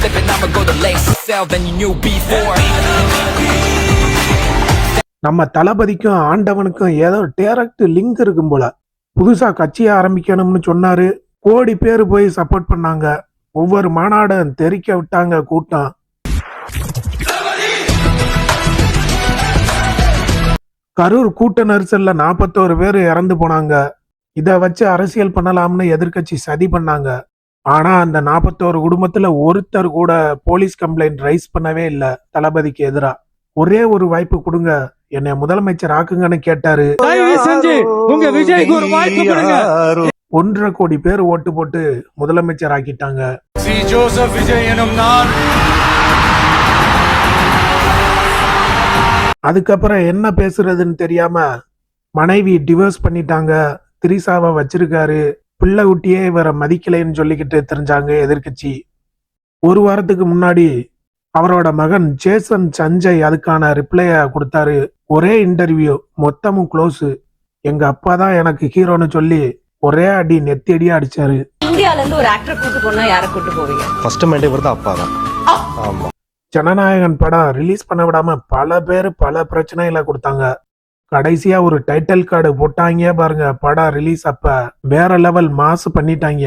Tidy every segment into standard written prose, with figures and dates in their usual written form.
slipping, I'ma go the lace sell than you knew before. நம்ம தளபதிக்கும் ஆண்டவனுக்கும் ஏதோ direct link இருக்கும் போல. புதுசா கட்சியை ஆரம்பிக்கணும்னு சொன்னாரு, கோடி பேர் போய் சப்போர்ட் பண்ணாங்க. ஒவ்வொரு மாநாடும் தெரிக்க விட்டாங்க கூட்டம். கரூர் கூட்ட நெரிசல்ல 41 பேர் இறந்து போனாங்க. இத வச்சு அரசியல் பண்ணலாம்னு எதிர்க்கட்சி சதி பண்ணாங்க. ஆனா அந்த 41 குடும்பத்துல ஒருத்தர் கூட போலீஸ் கம்ப்ளைண்ட் ரைஸ் பண்ணவே இல்ல தளபதிக்கு எதிரா. ஒரே ஒரு வாய்ப்பு கொடுங்க, என்னை முதலமைச்சர் ஆக்குங்கன்னு கேட்டாரு. 1.5 கோடி பேர் ஓட்டு போட்டு முதலமைச்சர் ஆக்கிட்டாங்க. அதுக்கப்புறம் என்ன பேசுறதுன்னு தெரியாம மனைவி டிவோர்ஸ் பண்ணிட்டாங்க, திரிசாவை வச்சிருக்காரு, பிள்ளை குட்டியே இவரை மதிக்கலைன்னு சொல்லிக்கிட்டு தெரிஞ்சாங்க எதிர்கட்சி. ஒரு வாரத்துக்கு முன்னாடி அவரோட மகன் ஜேசன் சஞ்சய் அதுக்கான ரிப்ளைய கொடுத்தாரு. ஒரே இன்டர்வியூ, மொத்தமும் க்ளோஸ். எங்க அப்பா தான் எனக்கு ஹீரோன்னு சொல்லி ஒரே அடி நெத்தி அடியா அடிச்சாரு. இந்தியால இருந்து ஒரு ஆக்டர் கூட்டு போனா யாரை கூட்டு போவீங்க? ஃபர்ஸ்ட் மைண்டே வருது அப்பா தான். ஆமா. ஜனநாயகன் படம் ரிலீஸ் பண்ண விடாம பல பேர் பல பிரச்சனைகளை கொடுத்தாங்க. கடைசியா ஒரு டைட்டில் கார்டு போட்டாங்க பாருங்க. படம் ரிலீஸ் அப்ப வேற லெவல் மாசு பண்ணிட்டாங்க.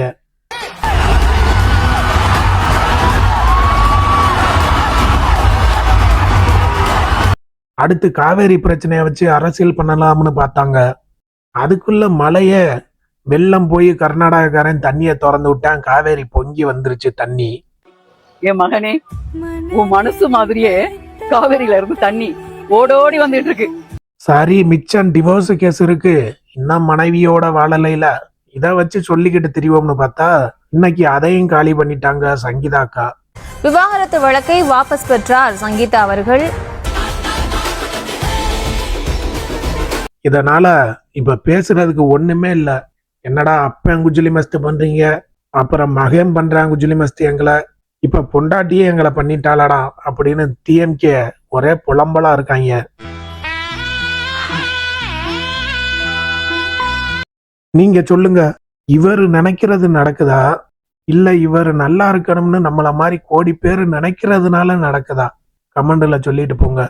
அடுத்து காவேரி பிரச்சனைய வச்சு அரசியல் பண்ணலாம்னு பார்த்தாங்க. அதுக்குள்ள மழைய வெள்ளம் போய் கர்நாடகாரன் தண்ணிய திறந்து விட்டான். காவேரி பொங்கி வந்துருச்சு தண்ணி. என் மகனே, உன் மனசு மாதிரியே காவேரியில இருந்து தண்ணி ஓடோடி வந்துட்டு இருக்கு. சரி, மிச்சம் டிவோர்ஸ் கேஸ் இருக்கு, இன்னும் மனைவியோட வாழலைல. இத வச்சு சொல்லிக்கிட்டு திரிவோம்னு பார்த்தா இன்னைக்கு அதையும் காலி பண்ணிட்டாங்க சங்கீதாக்கா. விவாகரத்து வழக்கை வாபஸ் பெற்றார் சங்கீதா அவர்கள். இதனால இப்ப பேசுறதுக்கு ஒண்ணுமே இல்ல. என்னடா அப்பன் குஜிலி மஸ்து பண்றீங்க, அப்புறம் மகன் பண்றாங்க குஜிலி மஸ்து எங்களை, இப்ப பொண்டாட்டியே எங்களை பண்ணிட்டாளடா அப்படின்னு டிஎம்கே ஒரே புலம்பலா இருக்காங்க. நீங்க சொல்லுங்க, இவரு நினைக்கிறது நடக்குதா இல்ல இவர் நல்லா இருக்கணும்னு நம்மள மாதிரி கோடி பேர் நினைக்கிறதுனால நடக்குதா? கமெண்ட்ல சொல்லிட்டு போங்க.